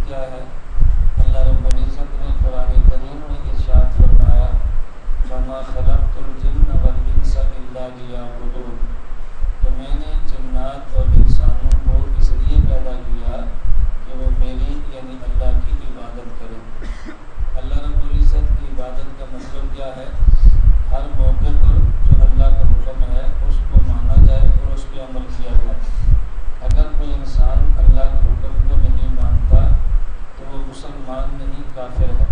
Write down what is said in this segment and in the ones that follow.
کیا ہے؟ اللہ رب العزت نے قرآن کریم میں ارشاد فرمایا وَمَا خَلَقْتُ الْجِنَّ وَالْإِنسَ إِلَّا لِيَعْبُدُونِ، تو میں نے جنات اور انسانوں کو اس لیے پیدا کیا کہ وہ میری یعنی اللہ کی عبادت کریں۔ اللہ رب العزت کی عبادت کا مطلب کیا ہے؟ ہر موقع پر جو اللہ کا حکم ہے اس کو مانا جائے اور اس پہ عمل کیا جائے۔ اگر کوئی انسان اللہ کے حکم کو نہیں مانتا تو وہ مسلمان نہیں، کافر ہے۔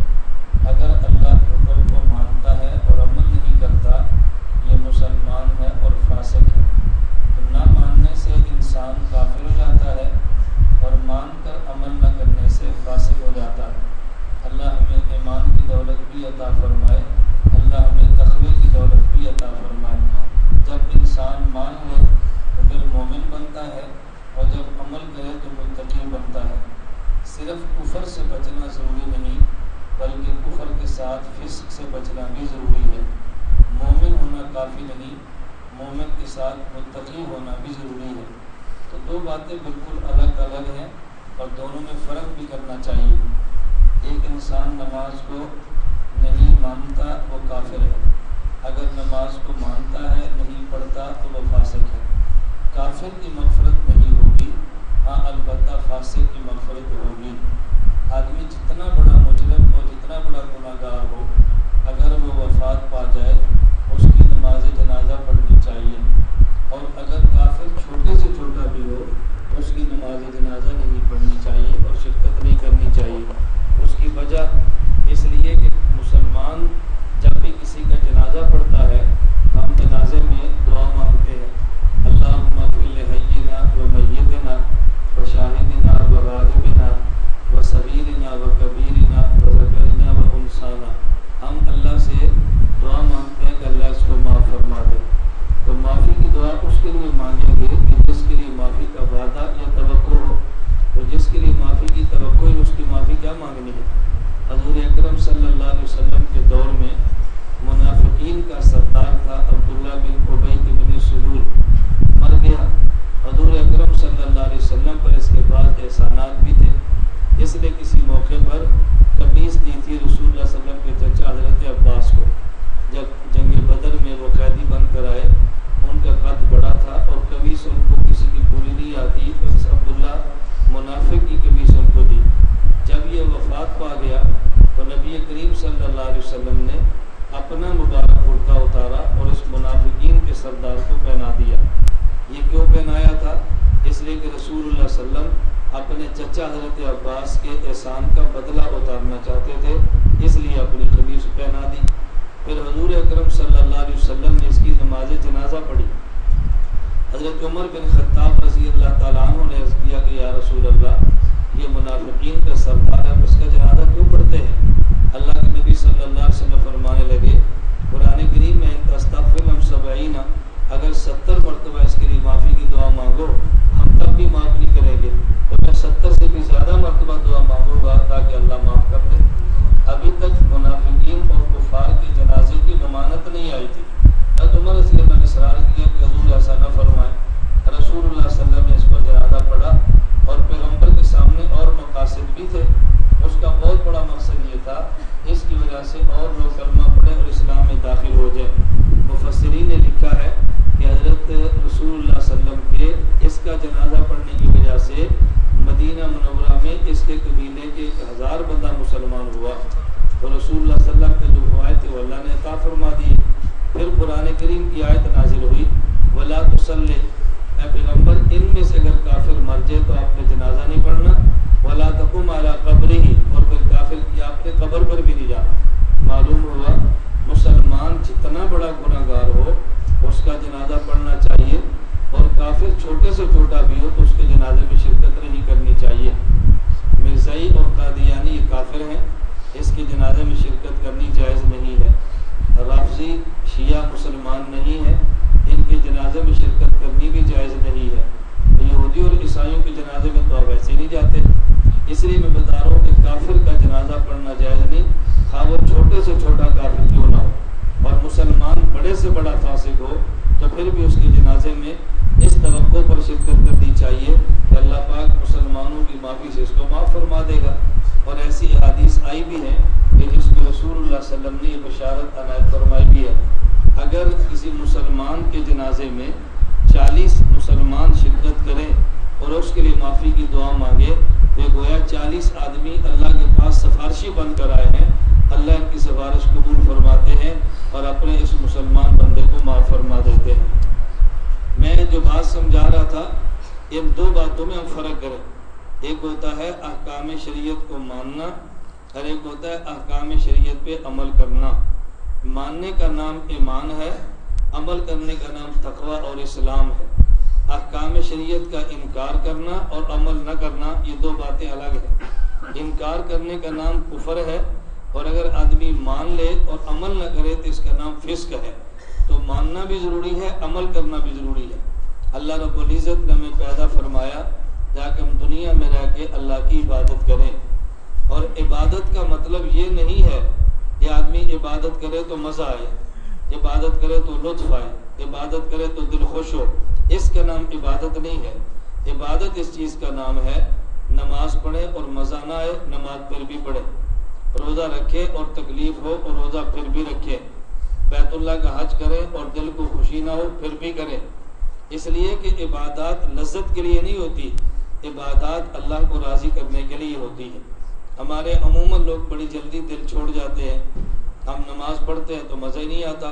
اگر اللہ کے حکم کو مانتا ہے اور عمل نہیں کرتا یہ مسلمان ہے اور فاسق ہے۔ تو نہ ماننے سے انسان کافر ہو جاتا ہے اور مان کر عمل نہ کرنے سے فاسق ہو جاتا ہے۔ اللہ ہمیں ایمان کی دولت بھی عطا فرمائے، اللہ ہمیں تقوی کی دولت بھی عطا فرمائے۔ جب انسان مان لے تو پھر مومن بنتا ہے اور جب عمل کرے تو متقی بنتا ہے۔ صرف کفر سے بچنا ضروری نہیں بلکہ کفر کے ساتھ فسق سے بچنا بھی ضروری ہے۔ مومن ہونا کافی نہیں، مومن کے ساتھ متقی ہونا بھی ضروری ہے۔ تو دو باتیں بالکل الگ الگ ہیں اور دونوں میں فرق بھی کرنا چاہیے۔ ایک انسان نماز کو نہیں مانتا وہ کافر ہے، اگر نماز کو مانتا ہے نہیں پڑھتا تو وہ فاسق ہے۔ کافر کی مغفرت نہیں ہوگی، ہاں البتہ فاسق کی مغفرت ہوگی۔ آدمی جتنا بڑا مجرم اور جتنا بڑا گناہ گار ہو، اگر وہ وفات پا جائے اس کی نماز جنازہ پڑھنی چاہیے، اور اگر کافر چھوٹے سے چھوٹا بھی ہو اس کی نماز جنازہ نہیں پڑھنی چاہیے اور شرکت نہیں کرنی چاہیے۔ اس کی وجہ اس لیے کہ مسلمان جب بھی کسی کا جنازہ پڑھتا ہے ہم جنازے میں دعا مانگتے ہیں، اللہم اغفر لحینا و میتنا و شاہدنا و غائبنا و صغیرنا و کبیرنا و ذکرنا و انثانا۔ ہم اللہ سے دعا مانگتے ہیں کہ اللہ اس کو معاف فرما دے۔ تو معافی کی دعا اس کے لیے مانگیں گے کہ جس کے لیے معافی کا وعدہ یا توقع ہو، اور جس کے لیے معافی کی توقع ہے اس کی معافی کیا مانگنی ہے۔ حضور اکرم صلی اللہ علیہ وسلم کے دور میں منافقین کا سردار تھا عبداللہ بن ابی بن سلول، مر گیا۔ حضور اکرم صلی اللہ علیہ وسلم پر اس کے بعد احسانات بھی تھے، اس نے کسی موقع پر قمیص دی تھی رسول اللہ صلی اللہ علیہ وسلم کے چچا حضرت عباس کو۔ جب جنگ بدر میں وہ قیدی بن کر آئے ان کا قد بڑا تھا اور قمیص ان کو کسی کی پوری نہیں آتی، تو اس عبداللہ منافق کی قمیص ان کو دی۔ جب یہ وفات پا گیا تو نبی کریم صلی اللہ علیہ وسلم نے اپنا مبارک کرتا اتارا اور اس منافقین کے سردار کو پہنا دیا۔ یہ کیوں پہنایا تھا؟ اس لیے کہ رسول اللہ صلی اللہ علیہ وسلم اپنے چچا حضرت عباس کے احسان کا بدلہ اتارنا چاہتے تھے، اس لیے اپنی قمیص پہنا دی۔ پھر حضور اکرم صلی اللہ علیہ وسلم نے اس کی نماز جنازہ پڑھی۔ حضرت عمر بن خطاب رضی اللہ تعالیٰ عنہ نے عرض کیا کہ یا رسول اللہ یہ منافقین کا سردار ہے، اس کا جنازہ کیوں پڑھتے ہیں؟ اللہ کے نبی صلی اللہ علیہ وسلم فرمانے لگے قرآن کریم میں ان تستغفر لهم 70 اگر 70 مرتبہ اس کے لیے معافی کی دعا مانگو ہم تب بھی معاف نہیں کریں گے، تو میں 70 سے بھی زیادہ مرتبہ دعا مانگوں گا تاکہ اللہ معاف کر دے۔ ابھی تک منافقین اور کفار کے جنازے کی ضمانت نہیں آئی تھی۔ حضرت عمر رضی اللہ نے اصرار کیا کہ حضور ایسا نہ فرمائیں۔ رسول اللہ صلی اللہ علیہ وسلم نے اس پر جنازہ پڑھا اور پیغمبر کے سامنے اور مقاصد بھی تھے۔ اس کا بہت بڑا مقصد یہ تھا اس کی وجہ سے اور لوگ کلمہ پڑھیں اور اسلام میں داخل ہو جائیں۔ مفسرین نے لکھا ہے کہ حضرت رسول اللہ صلی اللہ علیہ وسلم کے اس کا جنازہ پڑھنے کی وجہ سے مدینہ منورہ میں اس کے قبیلے کے 1000 بندہ مسلمان ہوا، اور رسول اللہ صلی اللہ علیہ وسلم کے جو فوائد تھے وہ اللہ نے عطا فرما دیے۔ پھر قرآن کریم کی آیت نازل ہوئی وَلَا تُصَلِّ، اے پیغمبر ان میں سے اگر کافر مر جائے تو آپ نے جنازہ نہیں پڑھنا، وَلَا تَقُمْ عَلَىٰ قَبْرِهِ، اور پھر کافر کی آپ نے قبر پر بھی نہیں جانا۔ معلوم ہوا مسلمان جتنا بڑا گناہ گار ہو اس کا جنازہ پڑھنا چاہیے، اور کافر چھوٹے سے چھوٹا بھی ہو تو اس کے جنازے میں شرکت نہیں کرنی چاہیے۔ مرزائی اور قادیانی یہ کافر ہیں، اس کے جنازے میں شرکت کرنی جائز نہیں ہے۔ رافضی شیعہ مسلمان نہیں ہیں، ان کے جنازے میں شرکت کرنی بھی جائز نہیں ہے۔ یہودی اور عیسائیوں کے جنازے میں تو آپ ایسے نہیں جاتے، اس لیے میں بتا رہا ہوں کہ کافر کا جنازہ پڑھنا جائز نہیں، خواہ وہ چھوٹے سے چھوٹا کافر کیوں نہ ہو، اور مسلمان بڑے سے بڑا فاسق ہو تو پھر بھی اس کے جنازے میں اس توقع پر شرکت کرنی چاہیے کہ اللہ پاک مسلمانوں کی معافی سے اس کو معاف فرما دے گا۔ اور ایسی احادیث آئی بھی ہیں کہ جس میں رسول اللہ صلی اللہ علیہ وسلم نے یہ بشارت عنایت فرمائی بھی ہے، اگر کسی مسلمان کے جنازے میں 40 مسلمان شرکت کریں اور اس کے لیے معافی کی دعا مانگے تو گویا 40 آدمی اللہ کے پاس سفارشی بن کر آئے ہیں، اللہ ان کی سفارش قبول فرماتے ہیں اور اپنے اس مسلمان بندے کو معاف فرما دیتے ہیں۔ میں جو بات سمجھا رہا تھا، ان دو باتوں میں ہم فرق کریں، ایک ہوتا ہے احکام شریعت کو ماننا اور ایک ہوتا ہے احکام شریعت پہ عمل کرنا۔ ماننے کا نام ایمان ہے، عمل کرنے کا نام تقوی اور اسلام ہے۔ احکام شریعت کا انکار کرنا اور عمل نہ کرنا یہ دو باتیں الگ ہیں۔ انکار کرنے کا نام کفر ہے، اور اگر آدمی مان لے اور عمل نہ کرے تو اس کا نام فسق ہے۔ تو ماننا بھی ضروری ہے، عمل کرنا بھی ضروری ہے۔ اللہ رب العزت نے ہمیں پیدا فرمایا تاکہ ہم دنیا میں رہ کے اللہ کی عبادت کریں، اور عبادت کا مطلب یہ نہیں ہے کہ آدمی عبادت کرے تو مزہ آئے، عبادت کرے تو لطف آئے، عبادت کرے تو دل خوش ہو، اس کا نام عبادت نہیں ہے۔ عبادت اس چیز کا نام ہے نماز پڑھے اور مزہ نہ آئے نماز پھر بھی پڑھے، روزہ رکھے اور تکلیف ہو اور روزہ پھر بھی رکھے، بیت اللہ کا حج کرے اور دل کو خوشی نہ ہو پھر بھی کرے، اس لیے کہ عبادات لذت کے لیے نہیں ہوتی، عبادات اللہ کو راضی کرنے کے لیے ہوتی ہے۔ ہمارے عموماً لوگ بڑی جلدی دل چھوڑ جاتے ہیں، ہم نماز پڑھتے ہیں تو مزہ ہی نہیں آتا۔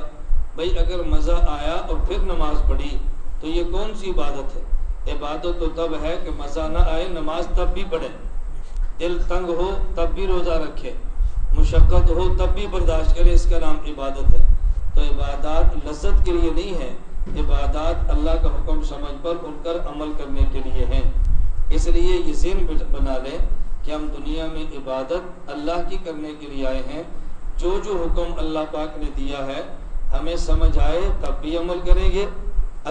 بھئی اگر مزہ آیا اور پھر نماز پڑھی تو یہ کون سی عبادت ہے؟ عبادت تو تب ہے کہ مزہ نہ آئے نماز تب بھی پڑھے، دل تنگ ہو تب بھی روزہ رکھے، مشقت ہو تب بھی برداشت کرے، اس کا نام عبادت ہے۔ تو عبادات لذت کے لیے نہیں ہے، عبادات اللہ کا حکم سمجھ پر ان کر عمل کرنے کے لیے ہیں۔ اس لیے یہ ذہن بنا لیں کہ ہم دنیا میں عبادت اللہ کی کرنے کے لیے آئے ہیں، جو حکم اللہ پاک نے دیا ہے ہمیں سمجھ آئے تب بھی عمل کریں گے،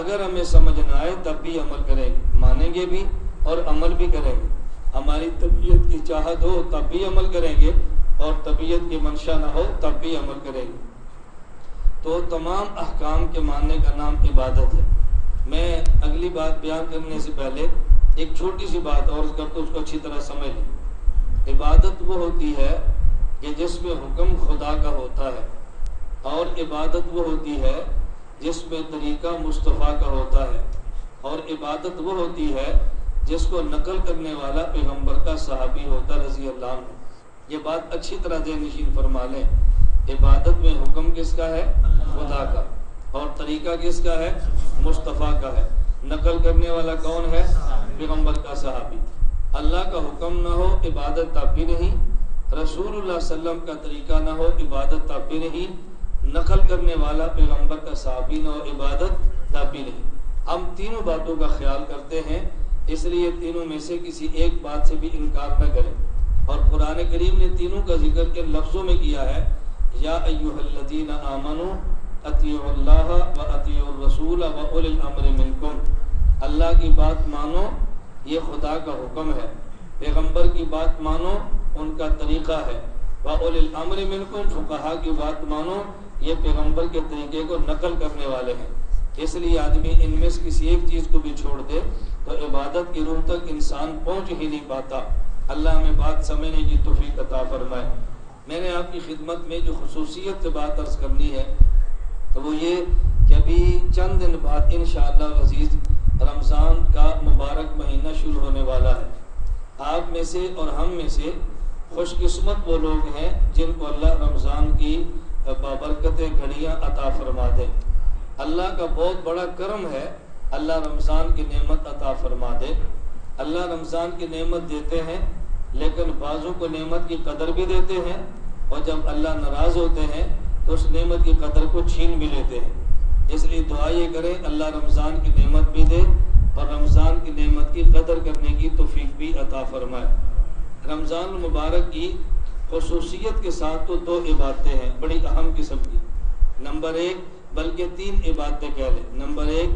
اگر ہمیں سمجھ نہ آئے تب بھی عمل کریں گے، مانیں گے بھی اور عمل بھی کریں گے۔ ہماری طبیعت کی چاہت ہو تب بھی عمل کریں گے اور طبیعت کی منشا نہ ہو تب بھی عمل کریں گے۔ تو تمام احکام کے ماننے کا نام عبادت ہے۔ میں اگلی بات بیان کرنے سے پہلے ایک چھوٹی سی بات اور کرتا ہوں، اس کو اچھی طرح سمجھ لیں۔ عبادت وہ ہوتی ہے کہ جس میں حکم خدا کا ہوتا ہے، اور عبادت وہ ہوتی ہے جس میں طریقہ مصطفیٰ کا ہوتا ہے، اور عبادت وہ ہوتی ہے جس کو نقل کرنے والا پیغمبر کا صحابی ہوتا رضی اللہ عنہ۔ یہ بات اچھی طرح ذہن نشین فرما لیں، عبادت میں حکم کس کا ہے؟ خدا کا، اور طریقہ کس کا ہے؟ مصطفیٰ کا ہے۔ نقل کرنے والا کون ہے؟ پیغمبر کا صحابی۔ اللہ کا حکم نہ ہو عبادت تب بھی نہیں، رسول اللہ صلی اللہ علیہ وسلم کا طریقہ نہ ہو عبادت تب بھی نہیں، نقل کرنے والا پیغمبر کا صحابی نہ ہو عبادت تب بھی نہیں۔ ہم تینوں باتوں کا خیال کرتے ہیں، اس لیے تینوں میں سے کسی ایک بات سے بھی انکار نہ کریں، اور قرآن کریم نے تینوں کا ذکر کے لفظوں میں کیا ہے، یا ایھا الذین آمنوا اطیعوا اللہ و اطیعوا الرسول و اولی الامر منکم۔ اللہ کی بات مانو، یہ خدا کا حکم ہے، پیغمبر کی بات مانو، ان کا طریقہ ہے، و اولی الامر منکم، فقہا کی بات مانو، یہ پیغمبر کے طریقے کو نقل کرنے والے ہیں۔ اس لیے آدمی ان میں سے کسی ایک چیز کو بھی چھوڑ دے تو عبادت کی روح تک انسان پہنچ ہی نہیں پاتا۔ اللہ ہمیں بات سمجھنے کی توفیق عطا فرمائے۔ میں نے آپ کی خدمت میں جو خصوصیت سے بات عرض کرنی ہے تو وہ یہ کہ ابھی چند دن بعد انشاءاللہ العزیز رمضان کا مبارک مہینہ شروع ہونے والا ہے۔ آپ میں سے اور ہم میں سے خوش قسمت وہ لوگ ہیں جن کو اللہ رمضان کی بابرکت گھڑیاں عطا فرما دے۔ اللہ کا بہت بڑا کرم ہے، اللہ رمضان کی نعمت عطا فرما دے۔ اللہ رمضان کی نعمت دیتے ہیں، لیکن بعضوں کو نعمت کی قدر بھی دیتے ہیں، اور جب اللہ ناراض ہوتے ہیں تو اس نعمت کی قدر کو چھین بھی لیتے ہیں۔ اس لیے دعا یہ کریں اللہ رمضان کی نعمت بھی دے اور رمضان کی نعمت کی قدر کرنے کی توفیق بھی عطا فرمائے۔ رمضان المبارک کی خصوصیت کے ساتھ تو دو عبادتیں ہیں بڑی اہم قسم کی۔ نمبر ایک، بلکہ تین عبادتیں کہہ لیں۔ نمبر ایک،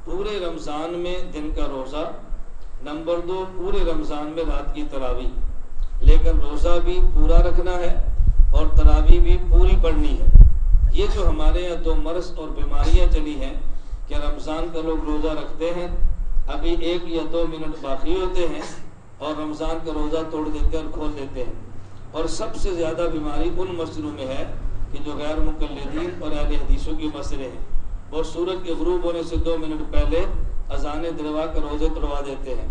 پورے رمضان میں دن کا روزہ۔ نمبر دو، پورے رمضان میں رات کی تراویح، لیکن روزہ بھی پورا رکھنا ہے اور تراویح بھی پوری پڑھنی ہے۔ یہ جو ہمارے یہاں دو مرض اور بیماریاں چلی ہیں کہ رمضان کا لوگ روزہ رکھتے ہیں، ابھی 1 یا 2 منٹ باقی ہوتے ہیں اور رمضان کا روزہ توڑ دیتے ہیں اور کھول دیتے ہیں. اور سب سے زیادہ بیماری ان مسجدوں میں ہے کہ جو غیر مقلدین اور اہل حدیثوں کی مسجدیں ہیں. وہ سورج کے غروب ہونے سے 2 منٹ پہلے اذانیں دلوا کر روزے توڑوا دیتے ہیں.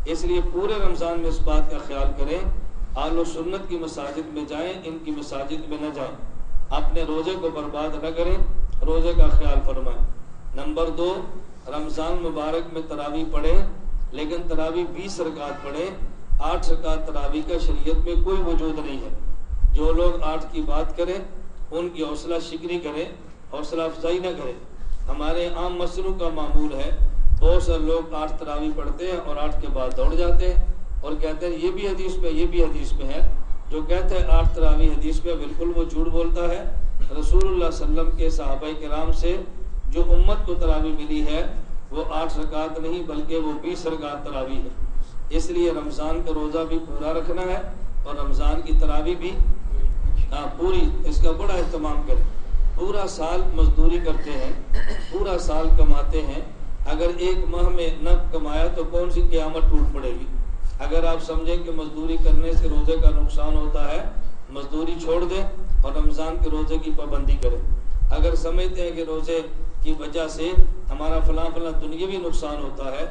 اس لیے پورے رمضان میں اس بات کا خیال کریں اہل سنت کی مساجد میں جائیں، ان کی مساجد میں نہ جائیں. اپنے روزے کو برباد نہ کریں، روزے کا خیال فرمائیں. نمبر 2، رمضان مبارک میں تراویح پڑھیں، لیکن تراویح 20 رکعت پڑھیں. 8 رکعت تراویح کا شریعت میں کوئی وجود نہیں ہے. جو لوگ 8 کی بات کریں ان کی حوصلہ شکنی کریں، حوصلہ افزائی نہ کریں. ہمارے عام مسجدوں کا معمول ہے بہت سارے لوگ 8 تراویح پڑھتے ہیں اور 8 کے بعد دوڑ جاتے ہیں اور کہتے ہیں یہ بھی حدیث میں، یہ بھی حدیث میں ہے. جو کہتے ہیں 8 تراویح حدیث میں، بالکل وہ جھوٹ بولتا ہے. رسول اللہ صلی اللہ علیہ وسلم کے صحابہ کرام سے جو امت کو تراویح ملی ہے وہ 8 رکعت نہیں بلکہ وہ 20 رکعت تراویح ہے. اس لیے رمضان کا روزہ بھی پورا رکھنا ہے اور رمضان کی تراویح بھی پوری، اس کا بڑا اہتمام کریں. پورا سال مزدوری کرتے ہیں، پورا سال کماتے ہیں، اگر ایک ماہ میں نہ کمایا تو کون سی قیامت ٹوٹ پڑے گی؟ اگر آپ سمجھیں کہ مزدوری کرنے سے روزے کا نقصان ہوتا ہے، مزدوری چھوڑ دیں اور رمضان کے روزے کی پابندی کریں. اگر سمجھتے ہیں کہ روزے کی وجہ سے ہمارا فلاں دنیاوی نقصان ہوتا ہے،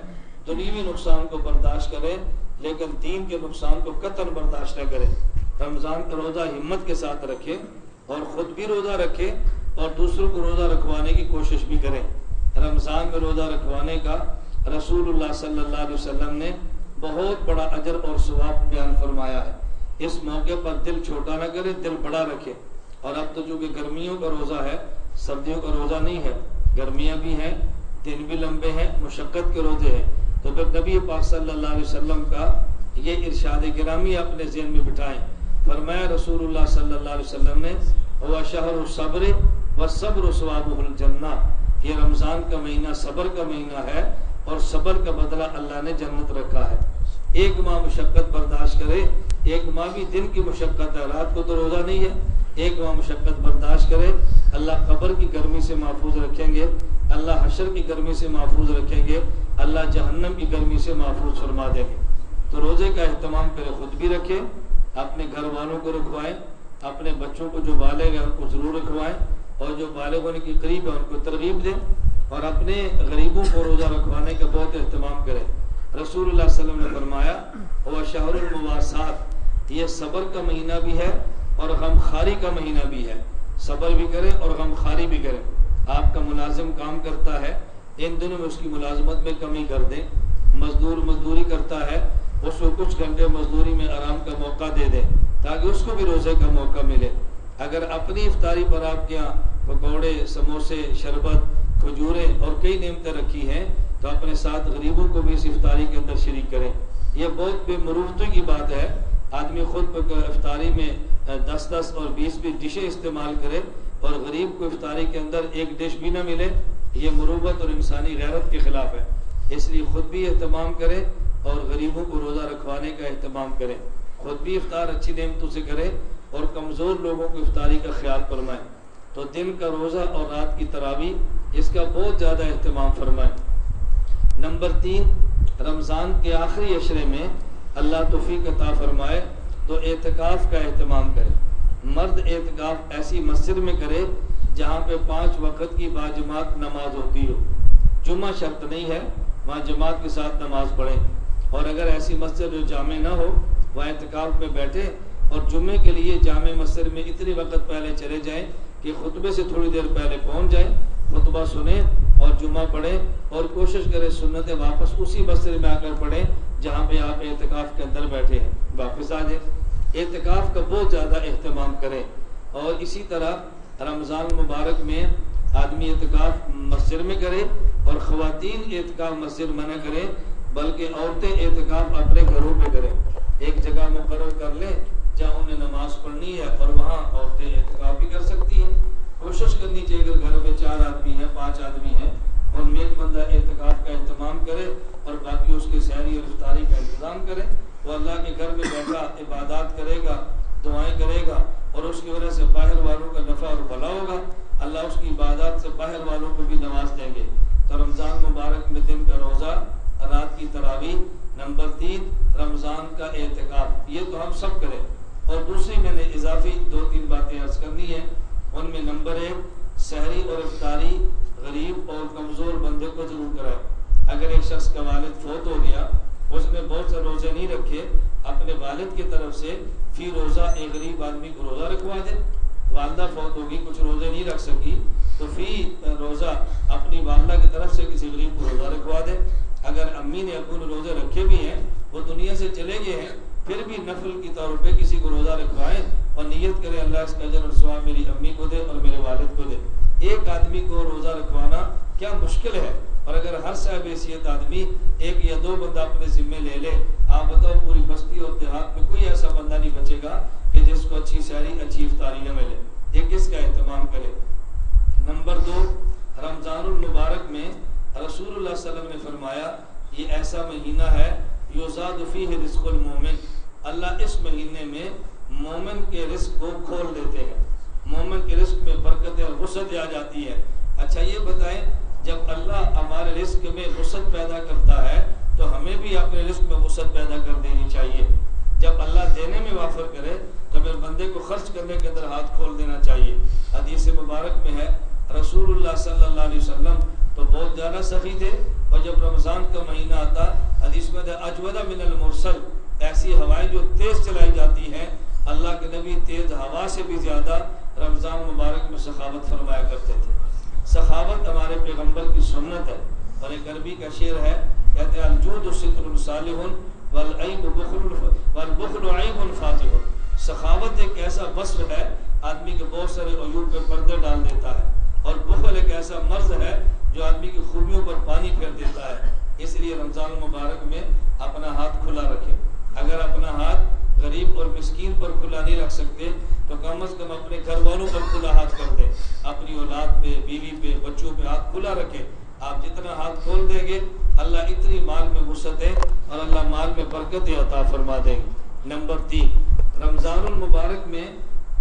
دنیاوی نقصان کو برداشت کریں لیکن دین کے نقصان کو قطعاً برداشت نہ کریں. رمضان کا روزہ ہمت کے ساتھ رکھیں اور خود بھی روزہ رکھیں اور دوسروں کو روزہ رکھوانے کی کوشش بھی کریں. رمضان میں روزہ رکھوانے کا رسول اللہ صلی اللہ علیہ وسلم نے بہت بڑا اجر اور ثواب بیان فرمایا ہے. اس موقع پر دل چھوٹا نہ کرے، دل بڑا رکھے. اور اب تو چونکہ گرمیوں کا روزہ ہے، سردیوں کا روزہ نہیں ہے، گرمیاں بھی ہیں، دن بھی لمبے ہیں، مشقت کے روزے ہیں. تو پھر نبی پاک صلی اللہ علیہ وسلم کا یہ ارشاد گرامی اپنے ذہن میں بٹھائیں. فرمایا رسول اللہ صلی اللہ علیہ وسلم نے ہوا شہر الصبر والصبر ثوابہ الجنہ، یہ رمضان کا مہینہ صبر کا مہینہ ہے اور صبر کا بدلہ اللہ نے جنت رکھا ہے. 1 ماہ مشقت برداشت کرے، 1 ماہ بھی دن کی مشقت ہے، رات کو تو روزہ نہیں ہے. 1 ماہ مشقت برداشت کرے، اللہ قبر کی گرمی سے محفوظ رکھیں گے، اللہ حشر کی گرمی سے محفوظ رکھیں گے، اللہ جہنم کی گرمی سے محفوظ فرما دیں گے. تو روزے کا اہتمام کرے، خود بھی رکھیں، اپنے گھر والوں کو رکھوائیں، اپنے بچوں کو جو بالغ ہیں ان کو ضرور رکھوائیں اور جو بالغ ہونے کی قریب ہے ان کو ترغیب دیں اور اپنے غریبوں کو روزہ رکھوانے کا بہت اہتمام کریں. رسول اللہ صلی اللہ علیہ وسلم نے فرمایا وہ شہر المواسات، یہ صبر کا مہینہ بھی ہے اور غم خاری کا مہینہ بھی ہے. صبر بھی کریں اور غم خاری بھی کریں. آپ کا ملازم کام کرتا ہے، ان دنوں میں اس کی ملازمت میں کمی کر دیں. مزدور مزدوری کرتا ہے، اس کو کچھ گھنٹے مزدوری میں آرام کا موقع دے دیں تاکہ اس کو بھی روزے کا موقع ملے. اگر اپنی افطاری پر آپ کے یہاں پکوڑے، سموسے، شربت، کھجوریں اور کئی نعمتیں رکھی ہیں تو اپنے ساتھ غریبوں کو بھی اس افطاری کے اندر شریک کریں. یہ بہت بے مروتی کی بات ہے. آدمی خود افطاری میں 10 اور 20 ڈشیں استعمال کرے اور غریب کو افطاری کے اندر 1 ڈش بھی نہ ملے، یہ مروت اور انسانی غیرت کے خلاف ہے. اس لیے خود بھی اہتمام کریں اور غریبوں کو روزہ رکھوانے کا اہتمام کریں. خود بھی افطار اچھی نعمتوں سے کریں اور کمزور لوگوں کو افطاری کا خیال فرمائیں. تو دن کا روزہ اور رات کی تراویح اس کا بہت زیادہ اہتمام فرمائیں. نمبر 3، رمضان کے آخری عشرے میں اللہ توفیق عطا فرمائے تو اعتکاف کا اہتمام کرے. مرد اعتکاف ایسی مسجد میں کرے جہاں پہ 5 وقت کی باجماعت نماز ہوتی ہو. جمعہ شرط نہیں ہے، وہاں جماعت کے ساتھ نماز پڑھیں. اور اگر ایسی مسجد جو جامع نہ ہو وہاں اعتکاف میں بیٹھے اور جمعے کے لیے جامع مسجد میں اتنی وقت پہلے چلے جائیں کہ خطبے سے تھوڑی دیر پہلے پہنچ جائیں، خطبہ سنیں اور جمعہ پڑھیں اور کوشش کریں سنتیں واپس اسی مسجد میں آ کر پڑھیں جہاں پہ آپ اعتکاف کے اندر بیٹھے ہیں، واپس آ جائیں. اعتکاف کا بہت زیادہ اہتمام کریں. اور اسی طرح رمضان مبارک میں آدمی اعتکاف مسجد میں کرے اور خواتین اعتکاف مسجد میں نہ کریں بلکہ عورتیں اعتکاف اپنے گھروں پہ کریں. ایک جگہ مقرر کر لیں جہاں انہیں نماز پڑھنی ہے اور وہاں عورتیں اعتکاف بھی کر سکتی ہیں. کوشش کرنی چاہیے اگر گھر میں 4 آدمی ہیں، 5 آدمی ہیں، ان میں ایک بندہ اعتکاف کا اہتمام کرے اور باقی اس کے سحری اور افطاری کا انتظام کرے. وہ اللہ کے گھر میں بیٹھا عبادات کرے گا، دعائیں کرے گا اور اس کی وجہ سے باہر والوں کا نفع اور بھلا ہوگا. اللہ اس کی عبادات سے باہر والوں کو بھی نواز دیں گے. تو رمضان مبارک میں دن کا روزہ، رات کی تراویح، نمبر 3 رمضان کا اعتکاف، یہ تو ہم سب کریں، اور دوسری میں نے اضافی 2-3 باتیں عرض کرنی ہیں، ان میں نمبر 1 سحری اور افطاری غریب اور کمزور بندے کو ضرور کرائے۔ اگر ایک شخص کا والد فوت ہو گیا، اس نے بہت سے روزے نہیں رکھے، اپنے والد کی طرف سے فی روزہ ایک غریب آدمی کو روزہ رکھوا دے۔ والدہ فوت ہوگی، کچھ روزے نہیں رکھ سکی، تو فی روزہ اپنی والدہ کی طرف سے کسی غریب کو روزہ رکھوا دے۔ اگر امی نے ابو نے روزے رکھے بھی ہیں، وہ دنیا سے چلے گئے ہیں، پھر بھی نفل کی طور پہ کسی کو روزہ رکھوائیں اور نیت کرے اللہ اس کا اجر اور ثواب میری امی کو دے اور میرے والد کو دے۔ ایک آدمی کو روزہ رکھوانا کیا مشکل ہے، اور اگر ہر صاحب حیثیت آدمی 1 یا 2 بندہ اپنے ذمے لے لے، آپ بتاؤ پوری بستی اور دیہات میں کوئی ایسا بندہ نہیں بچے گا کہ جس کو اچھی سحری اچھی افطاری نہ ملے۔ یہ کس کا اہتمام کرے۔ نمبر 2 رمضان المبارک میں رسول اللہ صلی اللہ علیہ وسلم نے فرمایا یہ ایسا مہینہ ہے یزاد فیہ رزق المومن، اللہ اس مہینے میں مومن کے رزق کو کھول دیتے ہیں، مومن کے رزق میں برکت اور وسعت آ جاتی ہے۔ اچھا یہ بتائیں، جب اللہ ہمارے رزق میں وسعت پیدا کرتا ہے تو ہمیں بھی اپنے رزق میں وسعت پیدا کر دینی چاہیے۔ جب اللہ دینے میں وافر کرے تو پھر بندے کو خرچ کرنے کے اندر ہاتھ کھول دینا چاہیے۔ حدیث مبارک میں ہے رسول اللہ صلی اللہ علیہ وسلم تو بہت زیادہ سخی تھے، اور جب رمضان کا مہینہ آتا حدیث میں اجود من المرسل، ایسی ہوائیں جو تیز چلائی جاتی ہیں، اللہ کے نبی تیز ہوا سے بھی زیادہ رمضان مبارک میں سخاوت فرمایا کرتے تھے۔ سخاوت ہمارے پیغمبر کی سنت ہے، اور ایک عربی کا شعر ہے، کہتے ہیں الجود ستر صالح والبخل عیب فاتح۔ سخاوت ایک ایسا وصف ہے آدمی کے بہت سارے عیوب پہ پردے ڈال دیتا ہے، اور بخل ایک ایسا مرض ہے جو آدمی کی خوبیوں پر پانی پھیر دیتا ہے۔ اس لیے رمضان مبارک میں اپنا ہاتھ کھلا رکھیں۔ اگر اپنا ہاتھ غریب اور مسکین پر کھلا نہیں رکھ سکتے تو کم از کم اپنے گھر والوں پر کھلا ہاتھ کر دیں، اپنی اولاد پہ، بیوی پہ، بچوں پہ ہاتھ کھلا رکھیں۔ آپ جتنا ہاتھ کھول دیں گے اللہ اتنی مال میں وسعت ہے اور اللہ مال میں برکت عطا فرما دیں گے۔ نمبر 3 رمضان المبارک میں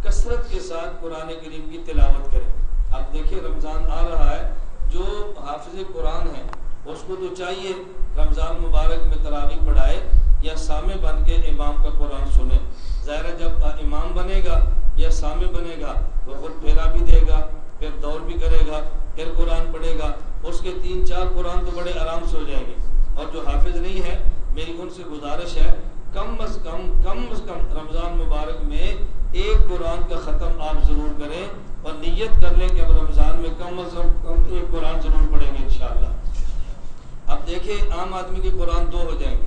کثرت کے ساتھ قرآن کریم کی تلاوت کریں۔ اب دیکھیں رمضان آ رہا ہے، جو حافظ قرآن ہے اس کو تو چاہیے رمضان مبارک میں تراویح پڑھائے یا سامع بن کے امام کا قرآن سنے۔ ظاہر ہے جب امام بنے گا یا سامع بنے گا وہ خود پھیرا بھی دے گا، پھر دور بھی کرے گا، پھر قرآن پڑھے گا، اس کے 3-4 قرآن تو بڑے آرام سے ہو جائیں گے۔ اور جو حافظ نہیں ہے میری ان سے گزارش ہے کم از کم رمضان مبارک میں 1 قرآن کا ختم آپ ضرور کریں، اور نیت کر لیں کہ اب رمضان میں کم از کم 1 قرآن ضرور پڑھیں گے انشاءاللہ۔ اب دیکھیں عام آدمی کے قرآن 2 ہو جائیں گے،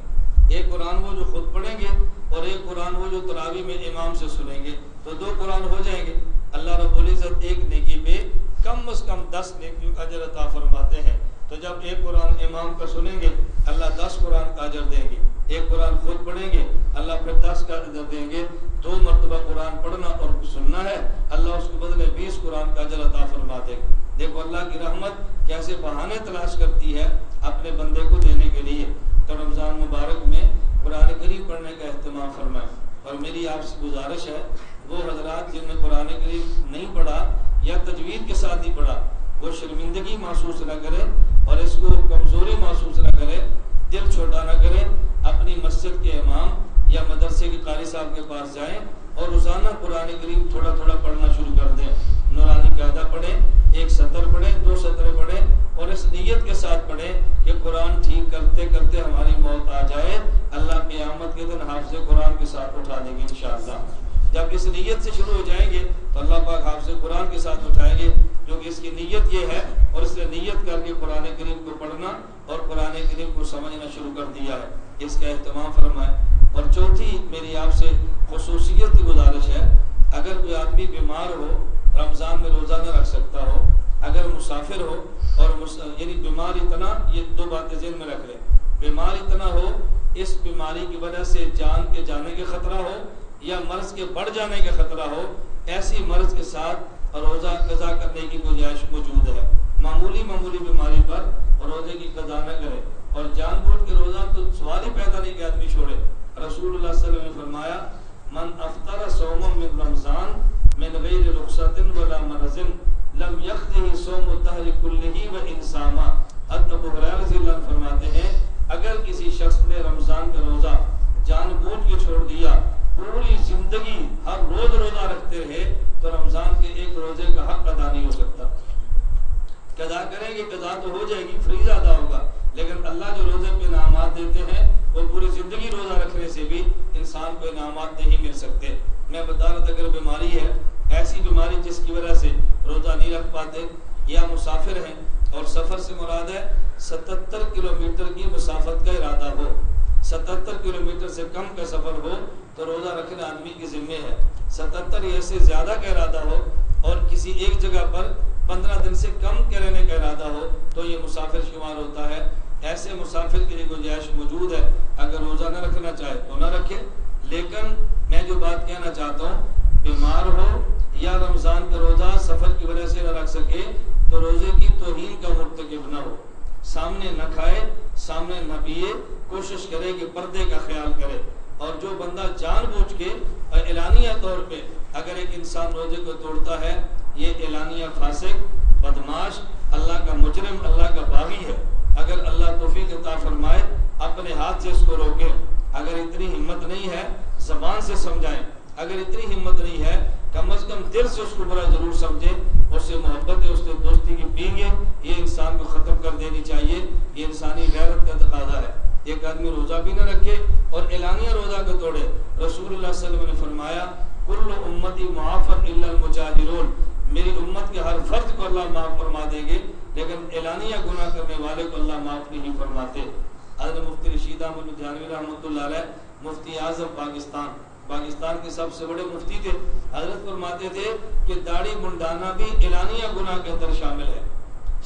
1 قرآن وہ جو خود پڑھیں گے اور 1 قرآن وہ جو تراویح میں امام سے سنیں گے، تو 2 قرآن ہو جائیں گے۔ اللہ رب العزت 1 نیکی پہ کم از کم 10 نیکیوں کا اجر عطا فرماتے ہیں۔ تو جب 1 قرآن امام کا سنیں گے اللہ 10 قرآن کا اجر دیں گے، 1 قرآن خود پڑھیں گے اللہ پھر 10 کا اجر دیں گے۔ 2 مرتبہ قرآن پڑھنا اور سننا ہے اللہ اس کو بدلے 20 قرآن کا اجر عطا فرما دے گا۔ دیکھو اللہ کی رحمت کیسے بہانے تلاش کرتی ہے اپنے بندے کو دینے کے لیے۔ تو رمضان مبارک میں قرآن کریم پڑھنے کا اہتمام فرمائیں، اور میری آپ سے گزارش ہے وہ حضرات جن نے قرآن کریم نہیں پڑھا یا تجوید کے ساتھ نہیں پڑھا وہ شرمندگی محسوس نہ کرے اور اس کو کمزوری محسوس نہ کرے، دل چھوٹا نہ کرے، اپنی مسجد کے امام یا مدرسے کے قاری صاحب کے پاس جائیں اور روزانہ قرآن کریم تھوڑا تھوڑا پڑھنا شروع کر دیں۔ نورانی قاعدہ پڑھیں، 1 سطر پڑھیں، 2 سطریں پڑھیں، اور اس نیت کے ساتھ پڑھیں کہ قرآن ٹھیک کرتے کرتے ہماری موت آ جائے، اللہ قیامت کے دن حافظ قرآن کے ساتھ اٹھا دیں گے انشاءاللہ۔ جب اس نیت سے شروع ہو جائیں گے تو اللہ پاک حافظ قرآن کے ساتھ اٹھائیں گے، کیونکہ اس کی نیت یہ ہے، اور اس نے نیت کر کے قرآن کریم کو پڑھنا اور قرآن کریم کو سمجھنا شروع کر دیا ہے۔ اس کا اہتمام فرمائیں۔ اور چوتھی میری آپ سے خصوصیت کی گزارش ہے، اگر کوئی آدمی بیمار ہو، رمضان میں روزہ نہ رکھ سکتا ہو، اگر مسافر ہو اور یعنی بیمار اتنا، یہ 2 باتیں ذہن میں رکھ لیں، بیمار اتنا ہو اس بیماری کی وجہ سے جان کے جانے کے خطرہ ہو یا مرض کے بڑھ جانے کا خطرہ ہو، ایسی مرض کے ساتھ روزہ قضا کرنے کی گنجائش موجود ہے۔ معمولی بیماری پر روزے کی قضا نہ کرے، اور جان بوجھ کے روزہ تو سوال ہی پیدا نہیں کہ آدمی چھوڑے۔ رسول اللہ صلی اللہ علیہ وسلم نے فرمایا من افطر صوما من رمضان من غیر رخصت ولا مرض لم یقضه صوم الدہر کلہ وان صام۔ ابو ہریرہ رضی اللہ عنہ فرماتے ہیں اگر کسی شخص نے رمضان کا روزہ جان بوجھ کے چھوڑ دیا، پوری زندگی ہر روز روزہ رکھتے رہے، تو رمضان کے ایک روزے کا حق ادا نہیں ہو سکتا۔ قضا کریں گے، قضا تو ہو جائے گی، فریضہ ادا ہوگا، لیکن اللہ جو روزے پہ انعامات دیتے ہیں وہ پوری زندگی روزہ رکھنے سے بھی انسان کو انعامات نہیں مل سکتے۔ میں بتا رہا تھا، اگر بیماری ہے، ایسی بیماری جس کی وجہ سے روزہ نہیں رکھ پاتے، یا مسافر ہیں اور سفر سے مراد ہے 77 کلومیٹر کی مسافت کا ارادہ ہو، 77 کلومیٹر سے کم کا سفر ہو تو روزہ رکھنا آدمی کی ذمہ ہے۔ 77 یا سے زیادہ کا ارادہ ہو اور کسی ایک جگہ پر 15 دن سے کم کے رہنے کا ارادہ ہو تو یہ مسافر شمار ہوتا ہے۔ ایسے مسافر کے لیے گنجائش موجود ہے، اگر روزہ نہ رکھنا چاہے تو نہ رکھے۔ لیکن میں جو بات کہنا چاہتا ہوں، بیمار ہو یا رمضان کا روزہ سفر کی وجہ سے نہ رکھ سکے تو روزے کی توہین کا مرتکب نہ ہو، سامنے نہ کھائے، سامنے نہ پیے، کوشش کرے کہ پردے کا خیال کرے۔ اور جو بندہ جان بوجھ کے اعلانیہ طور پہ اگر ایک انسان روزے کو توڑتا ہے، یہ اعلانیہ فاسق، بدماش، اللہ کا مجرم، اللہ کا باغی ہے۔ اگر اللہ توفیق عطا فرمائے اپنے ہاتھ سے اس کو روکے۔ اگر اتنی ہمت نہیں ہے زبان سے سمجھائیں، اگر اتنی ہمت نہیں ہے کم از کم دل سے اس کو برا ضرور سمجھیں، اس سے محبت ہے، اس سے دوستی کی پینگے، یہ انسان کو ختم کر دینی چاہیے۔ یہ انسانی غیرت کا تقاضا ہے۔ ایک آدمی روزہ بھی نہ رکھے اور اعلانیہ روزہ کو توڑے۔ رسول اللہ صلی اللہ علیہ وسلم نے فرمایا، کل امتی معافن الا المجاہرون، میری امت کے ہر فرد کو اللہ معاف فرما دیں گے، لیکن اعلانیہ گناہ کرنے والے کو اللہ معاف نہیں فرماتے۔ حضرت مفتی رشید احمد لدھیانوی رحمۃ اللہ علیہ، مفتی اعظم پاکستان کے سب سے بڑے مفتی تھے، حضرت فرماتے تھے کہ داڑھی منڈانا بھی اعلانیہ گناہ کے اندر شامل ہے،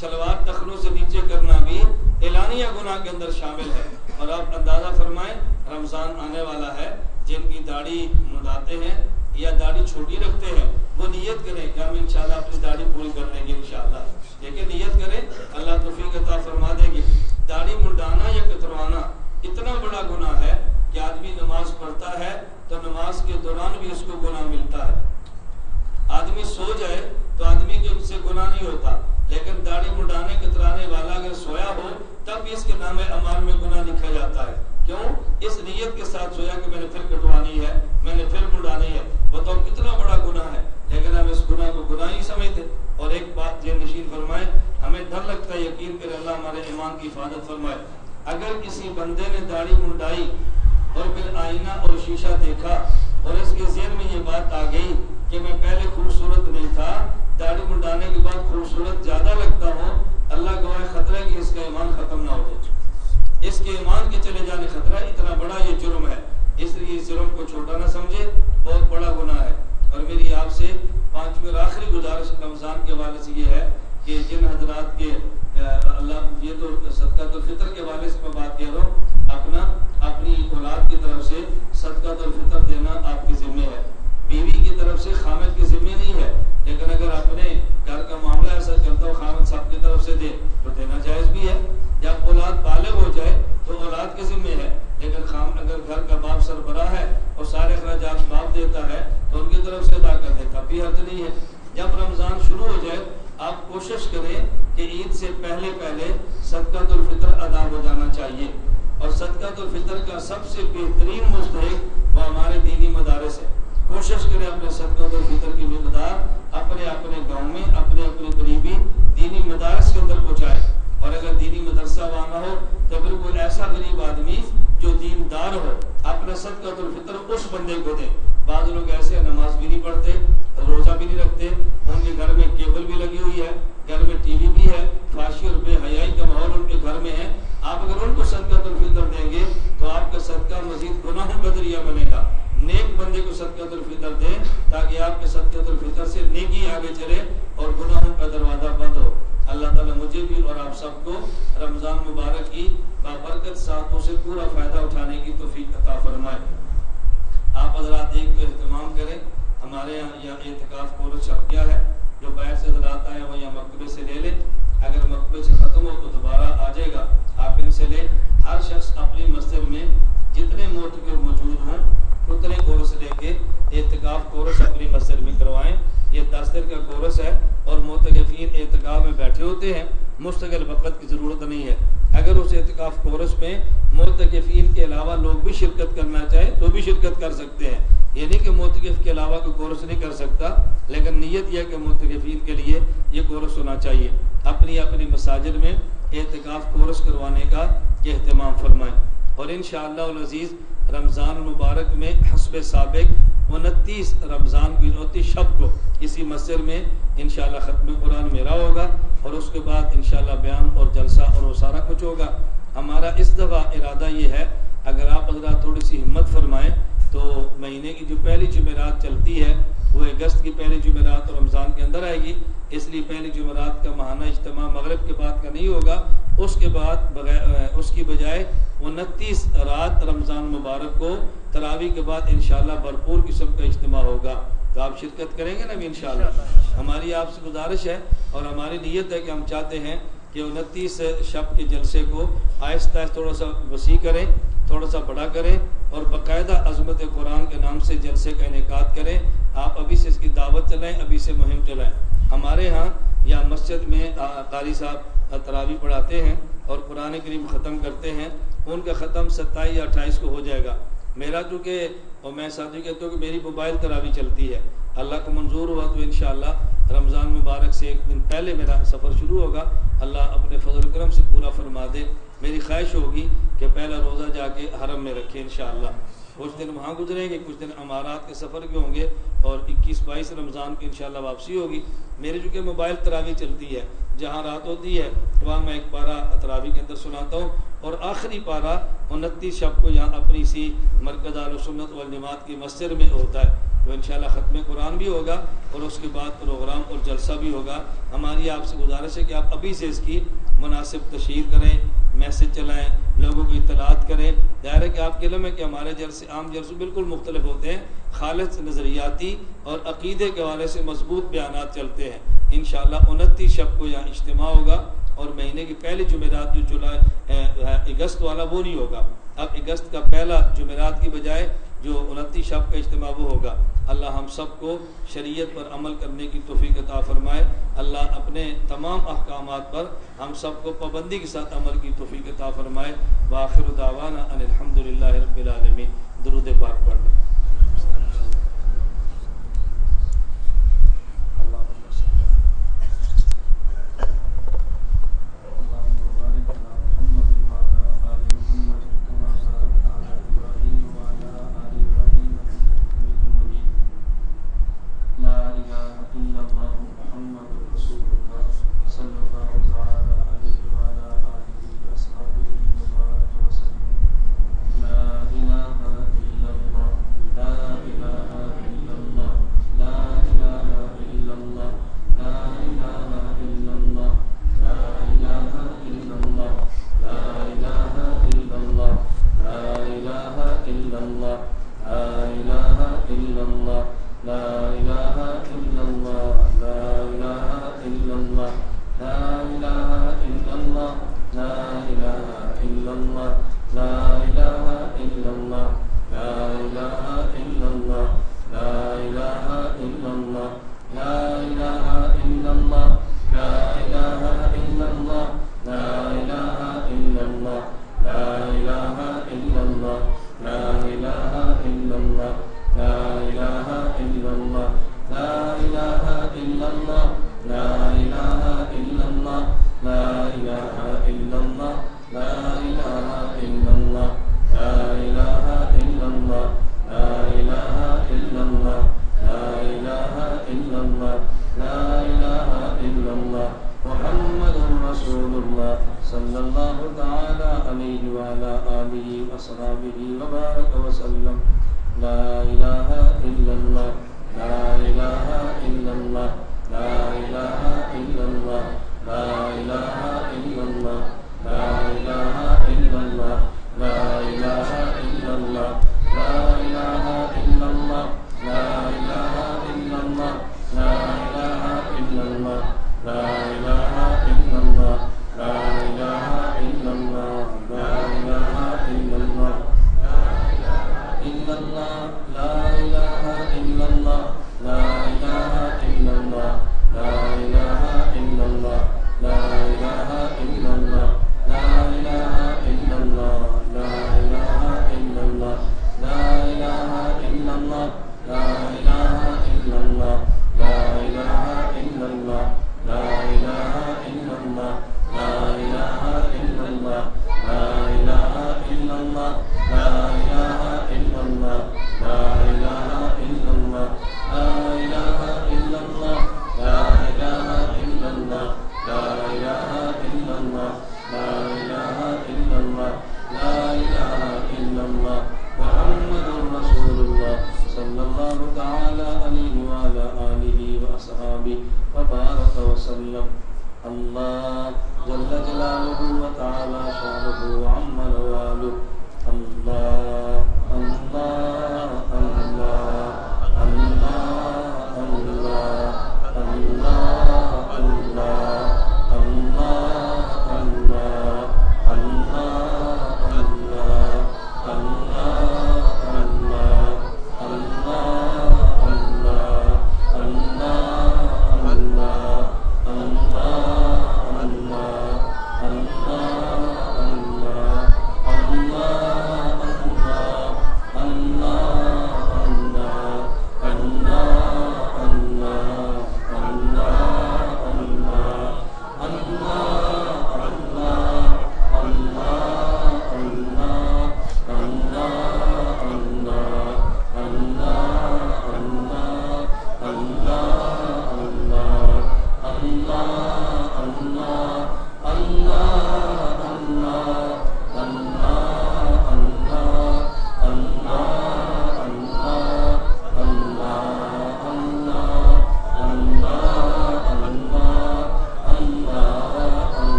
شلوار ٹخنوں سے نیچے کرنا بھی اعلانیہ گناہ کے اندر شامل ہے۔ اور آپ اندازہ فرمائیں، رمضان آنے والا ہے، جن کی داڑھی منڈاتے ہیں یا داڑھی چھوٹی رکھتے ہیں وہ نیت کریں کہ ہم انشاءاللہ اپنی داڑھی پوری کر لیں گے انشاءاللہ۔ لیکن نیت کریں، اللہ توفیق عطا فرما دے گی۔ داڑھی منڈانا یا کتروانا اتنا بڑا گناہ ہے کہ آدمی نماز پڑھتا ہے تو نماز کے دوران بھی اس کو گناہ ملتا ہے۔ آدمی سو جائے تو آدمی کے اس سے گناہ نہیں ہوتا، لیکن داڑھی منڈانے کترانے والا اگر سویا ہو تب اس کے نام اعمال میں گناہ لکھا جاتا ہے۔ کیوں؟ اس نیت کے ساتھ سویا کہ میں نے پھر کٹوانی ہے، میں نے پھر منڈانی ہے۔ بتاؤ کتنا بڑا گناہ ہے، لیکن ہم اس گناہ کو گناہ ہی سمجھتے۔ اور ایک بات ذہن نشین فرمائے، ہمیں ڈر لگتا ہے، یقین کرے اللہ ہمارے ایمان کی حفاظت فرمائے۔ اگر کسی بندے نے داڑھی منڈائی اور پھر آئینہ اور شیشہ دیکھا اور اس کے ذہن میں یہ بات آ گئی کہ میں پہلے خوبصورت نہیں تھا، داڑھی منڈانے کے بعد خوبصورت زیادہ لگتا ہوں، اللہ گواہ خطرہ ہے کہ اس کا ایمان ختم نہ ہو جائے، اس کے ایمان کے چلے جانے خطرہ ہے۔ اتنا بڑا یہ جرم ہے، اس لیے اس جرم کو چھوٹا نہ سمجھے، بہت بڑا گناہ ہے۔ اور میری آپ سے پانچویں اور آخری گزارش رمضان کے حوالے سے یہ ہے کہ جن حضرات کے اللہ، یہ تو صدقۃ الفطر کے حوالے سے میں بات کہہ رہا ہوں، اپنی اولاد کی طرف سے صدقۃ الفطر دینا آپ کی ذمہ ہے، بیوی کی طرف سے خامد کی ذمہ نہیں ہے، لیکن اگر اپنے گھر کا معاملہ ایسا چلتا ہو خامد صاحب کی طرف سے دے تو دینا جائز بھی ہے۔ جب اولاد بالغ ہو جائے تو اولاد کی ذمہ ہے، لیکن اگر گھر کا باپ سربراہ ہے اور سارے اخراجات باپ دیتا ہے تو ان کی طرف سے ادا کر دے، کبھی حرج نہیں ہے۔ جب رمضان شروع ہو جائے آپ کوشش کریں کہ عید سے پہلے صدقۃ الفطر ادا ہو جانا چاہیے، اور صدقۃ الفطر کا سب سے بہترین مستحق وہ ہمارے دینی مدارس ہے۔ کوشش کریں اپنے صدقۃ الفطر کی مقدار اپنے گاؤں میں اپنے قریبی دینی مدارس کے اندر پہنچائیں، اور اگر دینی مدرسہ وہاں نہ ہو تو پھر کوئی ایسا غریب آدمی جو دیندار ہو اپنا صدقۃ الفطر اس بندے کو دے۔ بعض لوگ ایسے نماز بھی نہیں پڑھتے، روزہ بھی نہیں رکھتے، ان کے گھر میں کیبل بھی لگی ہوئی ہے، گھر میں ٹی وی بھی ہے، فحاشی اور بے حیائی کا ماحول ان کے گھر میں ہے۔ آپ اگر ان کو صدقۃ الفطر دیں گے تو آپ کا صدقہ مزید گناہوں کا ذریعہ بنے گا۔ نیک بندے کو صدقۃ الفطر دیں تاکہ آپ کے صدقۃ الفطر سے نیکی آگے چلے اور گناہوں کا دروازہ بند ہو۔ اللہ تعالیٰ مجھے بھی اور آپ سب کو رمضان مبارک کی بابرکت ساتھوں سے پورا فائدہ اٹھانے کی توفیق عطا فرمائے۔ آپ حضرات ایک تو اہتمام کریں، ہمارے یہاں اعتکاف کورس چھپ گیا ہے، جو باہر سے حضرات آئے وہ یہاں مکتبے سے لے لیں، اگر مکتبے سے ختم ہو تو دوبارہ آ جائے گا، آپ ان سے لیں۔ ہر شخص اپنی مسجد میں جتنے معتکف موجود ہوں اتنے کورس لے کے اعتکاف کورس اپنی مسجد میں کروائیں۔ یہ 10 دن کا کورس ہے اور معتکفین اعتکاف میں بیٹھے ہوتے ہیں، مستقل وقت کی ضرورت نہیں ہے۔ اگر اس اعتکاف کورس میں معتکفین کے علاوہ لوگ بھی شرکت کرنا چاہیں تو بھی شرکت کر سکتے ہیں، یہ نہیں کہ معتکف کے علاوہ کوئی کورس نہیں کر سکتا، لیکن نیت یہ کہ معتکفین کے لیے یہ کورس ہونا چاہیے۔ اپنی اپنی مساجد میں اعتکاف کورس کروانے کا اہتمام فرمائیں، اور انشاءاللہ العزیز رمضان المبارک میں حسب سابق 29 رمضان کی 29 شب کو اسی مسجد میں انشاءاللہ ختم قرآن میرا ہوگا، اور اس کے بعد انشاءاللہ بیان اور جلسہ اور وہ سارا کچھ ہوگا۔ ہمارا اس دفعہ ارادہ یہ ہے، اگر آپ حضرات تھوڑی سی ہمت فرمائیں تو مہینے کی جو پہلی جمعرات چلتی ہے وہ اگست کی پہلی جمعرات اور رمضان کے اندر آئے گی، اس لیے پہلی جمعرات کا ماہانہ اجتماع مغرب کے بعد کا نہیں ہوگا، اس کے بعد اس کی بجائے 29 رات رمضان مبارک کو تراویح کے بعد انشاءاللہ بھرپور قسم کا اجتماع ہوگا، تو آپ شرکت کریں گے نا بھی انشاءاللہ۔ ہماری آپ سے گزارش ہے اور ہماری نیت ہے کہ ہم چاہتے ہیں کہ 29 شب کے جلسے کو آہستہ آہستہ تھوڑا سا وسیع کریں، تھوڑا سا بڑا کریں، اور باقاعدہ عظمت قرآن کے نام سے جلسے کا انعقاد کریں۔ آپ ابھی سے اس کی دعوت چلائیں، ابھی سے مہم چلائیں۔ ہمارے ہاں یا مسجد میں قاری صاحب تراویح پڑھاتے ہیں اور قرآن کریم ختم کرتے ہیں، ان کا ختم 27 یا 28 کو ہو جائے گا۔ میرا چونکہ اور میں ساتھی کہتا ہوں کہ میری موبائل تراویح چلتی ہے، اللہ کو منظور ہوا تو انشاءاللہ رمضان مبارک سے ایک دن پہلے میرا سفر شروع ہوگا، اللہ اپنے فضل و کرم سے پورا فرما دے۔ میری خواہش ہوگی کہ پہلا روزہ جا کے حرم میں رکھے انشاءاللہ، کچھ دن وہاں گزریں گے، کچھ دن امارات کے سفر کے ہوں گے، اور 21-22 رمضان کی انشاءاللہ واپسی ہوگی۔ میری چونکہ موبائل تراویح چلتی ہے، جہاں رات ہوتی ہے وہاں میں ایک پارہ تراویح کے اندر سناتا ہوں، اور آخری پارہ 29 شب کو یہاں اپنی سی مرکز اہل سنت والجماعت کی مسجد میں ہوتا ہے، تو انشاءاللہ ختم قرآن بھی ہوگا اور اس کے بعد پروگرام اور جلسہ بھی ہوگا۔ ہماری آپ سے گزارش ہے کہ آپ ابھی سے اس کی مناسب تشہیر کریں، میسج چلائیں، لوگوں کو اطلاعات کریں۔ ظاہر ہے کہ آپ کے علم ہے کہ ہمارے جلسے عام جلسے بالکل مختلف ہوتے ہیں، خالص نظریاتی اور عقیدے کے حوالے سے مضبوط بیانات چلتے ہیں۔ انشاءاللہ 29 شب کو یہاں اجتماع ہوگا، اور مہینے کی پہلی جمعرات جو اگست والا وہ نہیں ہوگا، اب اگست کا پہلا جمعرات کی بجائے جو 29 شب کا اجتماع وہ ہوگا۔ اللہ ہم سب کو شریعت پر عمل کرنے کی توفیق عطا فرمائے، اللہ اپنے تمام احکامات پر ہم سب کو پابندی کے ساتھ عمل کی توفیق عطا فرمائے۔ وآخر دعوانا ان الحمدللہ رب العالمین۔ درود پاک پڑھ لیں۔ لا إله لا إله إلا الله لا إله إلا الله لا إله إلا الله لا إله إلا الله لا إله إلا الله لا إله إلا الله لا إله إلا الله لا إله إلا الله لا إله إلا الله لا إله إلا الله لا إله إلا الله لا إله إلا الله محمد رسول الله صلى الله تعالى عليه وعلى آله وأصحابه وبارك وسلم الله جل جلاله وتعالى شانه وعم نواله الله الله الله الله الله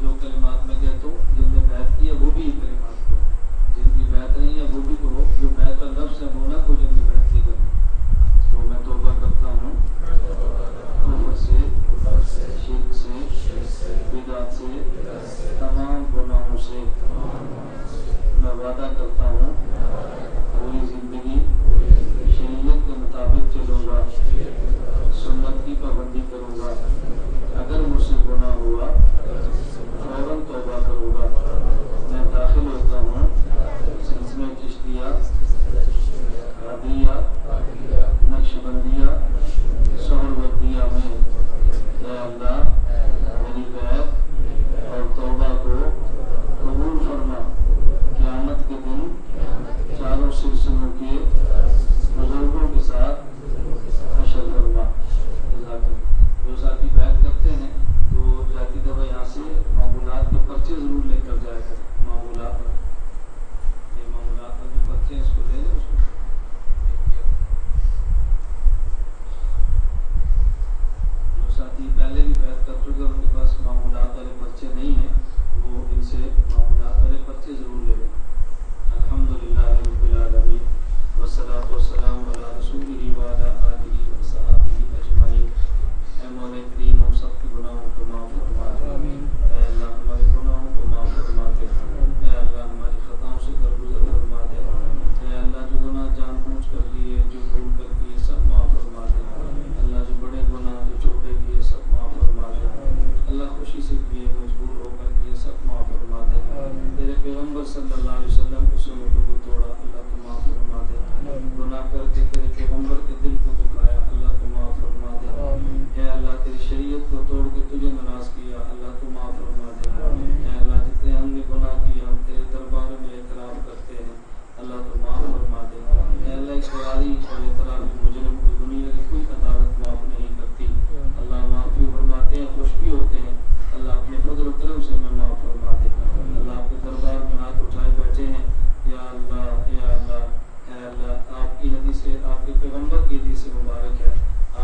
جو کلمات میں کہتا ہوں، جن نے بیعت کی ہے وہ بھی کلمات کو، جن کی بیعت نہیں ہے وہ بھی کہو، جو بیعت کا لفظ ہے وہ نہ کو جن کی بیعت نہیں کرنی۔ تو میں توبہ کرتا ہوں کفر سے، شرک سے، بدعت سے، تمام گناہوں سے۔ میں وعدہ کرتا ہوں پوری زندگی شریعت کے مطابق چلوں گا، سنت کی پابندی کروں گا۔ اگر مجھ سے گناہ ہوا فوراً توبہ کروں گا۔ میں داخل ہوتا ہوں سلسلہ چشتیہ، قادریہ، نقشبندیہ، سہروردیہ میں۔ اے اللہ میری بیعت اور توبہ کو قبول فرما۔ قیامت کے دن چاروں سلسلوں کے بزرگوں کے ساتھ حشر فرما۔ جو ساتھی بیعت کرتے ہیں تو جاتی دفعہ یہاں سے معمولات کے پرچے ضرور لے کر جائے کر۔ معمولات میں جو پرچے ہیں اس کو لے لیں، اس کو جو ساتھی پہلے بھی بیعت کر چکے ان کے پاس معمولات والے پرچے نہیں ہیں، وہ ان سے معمولات والے پرچے ضرور لے لیں۔ الحمدللہ رب العالمین والصلاۃ والسلام علی رسولہ وعلی آلہ وصحبہ اجمعین۔ اے مولا کریم ہم سب کے گناہوں کو معاف فرما دے۔ اے اللہ ہمارے گناہوں کو معاف فرما دے۔ اے اللہ ہماری خطاؤں سے درگزر فرما دے۔ اے اللہ جو گناہ جان بوجھ کر کیے، جو بھول کر کیے، سب معاف فرما دے۔ اللہ جو بڑے گناہ، جو چھوٹے کیے، سب معاف فرما دے۔ اللہ خوشی سے کیے، مجبور ہو کر کیے، سب معاف فرما دے۔ تیرے پیغمبر صلی اللہ علیہ وسلم کی سنتوں کو توڑا، اللہ تو معاف فرما دے۔ گناہ کر کے تیرے پیغمبر کے دل کو دکھایا، اللہ تو معاف فرما دے۔ اے اللہ تیری شریعت کو توڑ کے تجھے ناراض کیا، اللہ تو معاف فرما دے۔ اے اللہ جتنے ہم نے گناہ کیے ہم تیرے دربار میں اعتراف کرتے ہیں، اللہ تو معاف فرما دے۔ اے اللہ اقراری اور اعترافی مجرم کو دنیا کی کوئی عدالت معاف نہیں کرتی، اللہ معافی فرماتے ہیں، خوش بھی ہوتے ہیں، اللہ اپنے فضل و کرم سے ہمیں معاف فرما دے۔ اللہ آپ کے دربار میں ہاتھ اٹھائے بیٹھے ہیں، یا اللہ یا اللہ اے اللہ آپ کی حدیث سے، آپ کے پیغمبر کی حدیث سے مبارک ہے،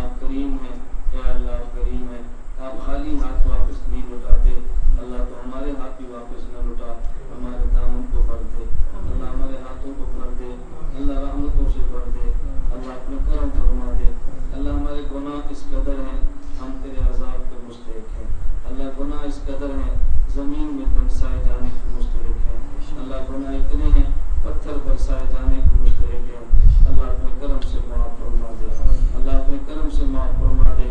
آپ کریم ہیں، اے اللہ آپ کریم ہیں، آپ خالی ہاتھ واپس نہیں لوٹاتے، اللہ تو ہمارے ہاتھ بھی واپس نہ لوٹا، ہمارے دامن کو بھر دے، اللہ ہمارے ہاتھوں کو بھر دے، اللہ رحمتوں سے بھر دے، اللہ اپنا کرم فرما دے۔ اللہ ہمارے گناہ اس قدر ہیں ہم تیرے عذاب کے مستحق ہیں، اللہ گناہ اس قدر ہیں زمین میں دنسائے جانے کے مستحق ہیں، اللہ گناہ اتنے ہیں پتھر برسائے جانے کے مستحق ہیں، اللہ اپنے کرم سے معاف فرما دے، اللہ اپنے کرم سے معاف فرما دے،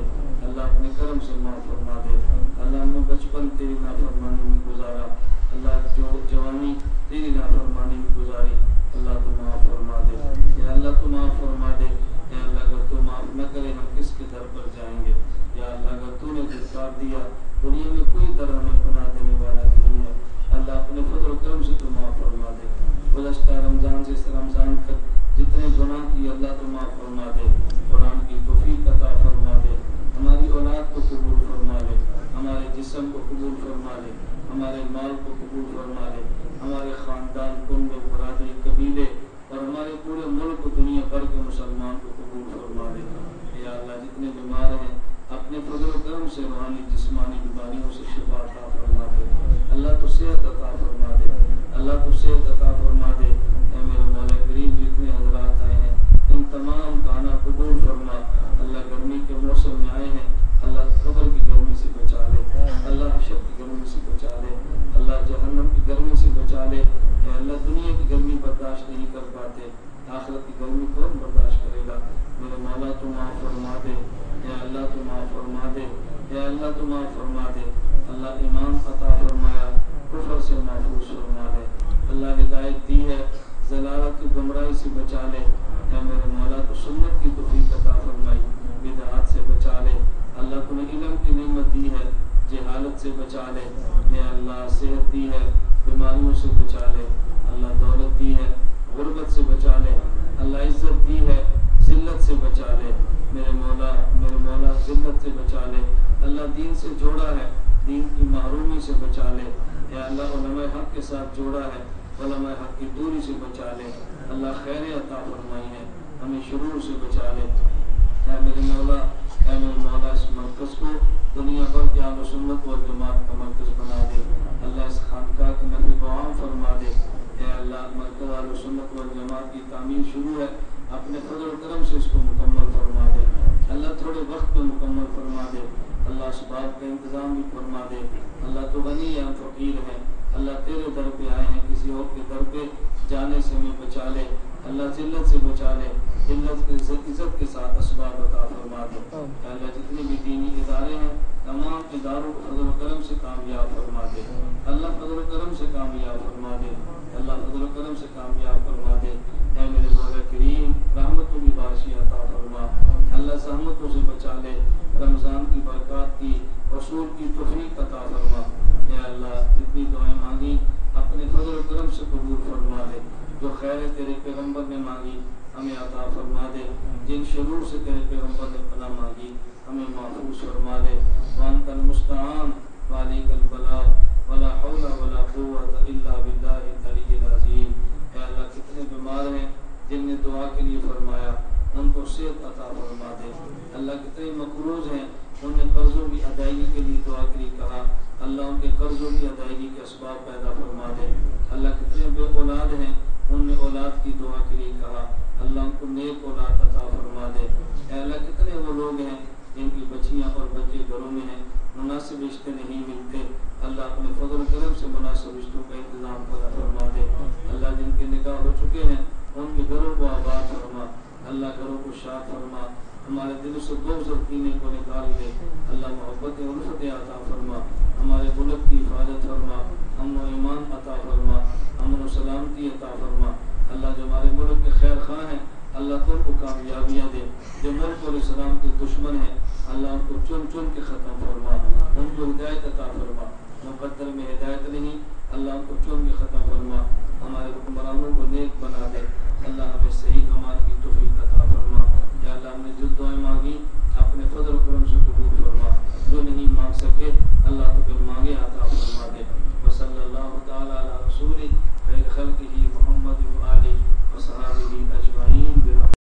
اللہ اپنے کرم سے معاف فرما دے۔ اللہ ہم نے بچپن تیری نافرمانی میں گزارا، اللہ جو جوانی تیری نافرمانی میں گزاری، اللہ تو معاف فرما دے، یا اللہ تو معاف فرما دے۔ یا اللہ اگر تو معاف نہ کرے ہم کس کے در پر جائیں گے؟ یا اللہ اگر تو نے دستار دیا، دنیا میں کوئی در ہمیں پناہ دینے والا نہیں ہے، اللہ اپنے فضل و کرم سے تو معاف فرما دے۔ گزشتہ رمضان سے اس رمضان تک جتنے گناہ کی اللہ تو معاف فرما دے، قرآن کی توفیق عطا فرما دے، ہماری اولاد کو قبول فرما لے، ہمارے جسم کو قبول فرما لے، ہمارے مال کو قبول فرما لے، ہمارے خاندان، کنبے، برادری، قبیلے اور ہمارے پورے ملک و دنیا بھر کے مسلمان کو قبول فرما لے۔ یا اللہ جتنے بیمار ہیں اپنے فضل و کرم سے روحانی جسمانی بیماریوں سے شفا عطا فرما دے، اللہ تو صحت عطا فرما دے، اللہ تو صحت عطا فرما دے۔ اے میرے مولا کریم جتنے حضرات آئے ہیں ان تمام کا آنا قبول فرما، اللہ گرمی کے موسم میں آئے ہیں، اللہ قبر کی گرمی سے بچا لے، اللہ حشر کی گرمی سے بچا لے، اللہ جہنم کی گرمی سے بچا لے۔ اے اللہ دنیا کی گرمی برداشت نہیں کر پاتے، آخرت کی گرمی کون برداشت کرے گا؟ میرے مولا تو معاف فرما دے، اے اللہ تو معاف فرما دے، اے اللہ تو معاف فرما دے۔ اللہ ایمان عطا فرمایا، کفر سے محفوظ فرما لے، اللہ ہدایت دی ہے، ضلالت کی گمراہی سے بچا لے۔ اے میرے مولا تو سنت کی توفیق عطا فرمائی، بدعات سے بچا لے، اللہ تو نے علم کی نعمت دی ہے، جہالت سے بچا لے، اے اللہ صحت دی ہے، بیماریوں سے بچا لے، اللہ دولت دی ہے، غربت سے بچا لے، اللہ عزت دی ہے، ذلت سے بچا لے، میرے مولا ذلت سے بچا لے، اللہ دین سے جوڑا ہے، دین کی محرومی سے بچا لے، اے اللہ علماء حق کے ساتھ جوڑا ہے، علماء حق کی دوری سے بچا لے، اللہ خیر عطا فرمائی ہے، ہمیں شرور سے بچا لے۔ اے میرے مولا اس مرکز کو دنیا بھر کے اہل سنت و جماعت کا مرکز بنا دے، مرکز اہل سنت والجماعت کی تعمیر شروع ہے، اپنے فضل و کرم سے اس کو مکمل فرما دے اللہ، تھوڑے وقت میں مکمل فرما دے اللہ، اسباب کا انتظام بھی فرما دے اللہ، تو غنی ہے فقیر ہے اللہ، تیرے در پہ آئے ہیں، کسی اور کے در پہ جانے سے ہمیں بچا لے اللہ، ذلت سے بچا لے، عزت کے ساتھ اسباب عطا فرما دے اللہ، جتنے بھی دینی ادارے ہیں تمام اداروں کو فضل و کرم سے کامیاب فرما دے اللہ، فضل و کرم سے کامیاب فرما دے اللہ، فضل و کرم سے کامیاب فرما دے اے میرے مولا کریم، رحمتوں کی بارشیں عطا فرما اللہ، زحمتوں سے بچا لے، رمضان کی برکات کی رسول کی توفیق عطا فرما اے اللہ، جتنی دعائیں مانگی اپنے فضل و کرم سے قبول فرما لے، جو خیر تیرے پیغمبر نے مانگی ہمیں عطا فرما دے، جن شرور سے تیرے پیغمبر نے پناہ مانگی ہمیں محفوظ فرما لے، وانت المستعان وعلیک البلاغ ولا حول ولا قوت الا باللہ العلی العظیم اے اللہ، کتنے بیمار ہیں جن نے دعا کے لیے فرمایا ان کو صحت عطا فرما دے اللہ، کتنے مقروض ہیں ان نے قرضوں کی ادائیگی کے لیے دعا کے لیے کہا اللہ، ان کے قرضوں کی ادائیگی کے اسباب پیدا فرما دے اللہ، کتنے بے اولاد ہیں ان نے اولاد کی دعا کے لیے کہا اللہ، ان کو نیک اولاد عطا فرما دے اے اللہ، کتنے وہ لوگ ہیں جن کی بچیاں اور بچے گھروں میں ہیں، مناسب رشتے نہیں ملتے اللہ، اپنے فضل و کرم سے مناسب رشتوں کا انتظام فرما دے اللہ، جن کے نکاح ہو چکے ہیں ان کے گھروں کو آباد فرما اللہ، گھروں کو شاد فرما، ہمارے دل سے بغض اور کینے کو نکال دے اللہ، محبت الفت عطا فرما، ہمارے ملک کی حفاظت فرما، امن و ایمان عطا فرما، امن و سلامتی عطا فرما اللہ، جو ہمارے ملک کے خیر خواہ ہیں اللہ، تو ان کو کامیابیاں دے، جو ملک اور اسلام کے دشمن ہیں اللہ، ان کو چن چن کے ختم فرما، ان کو ہدایت عطا فرما، مقدر میں ہدایت نہیں اللہ، ان کو چن کے ختم فرما، ہمارے حکمرانوں کو نیک بنا دے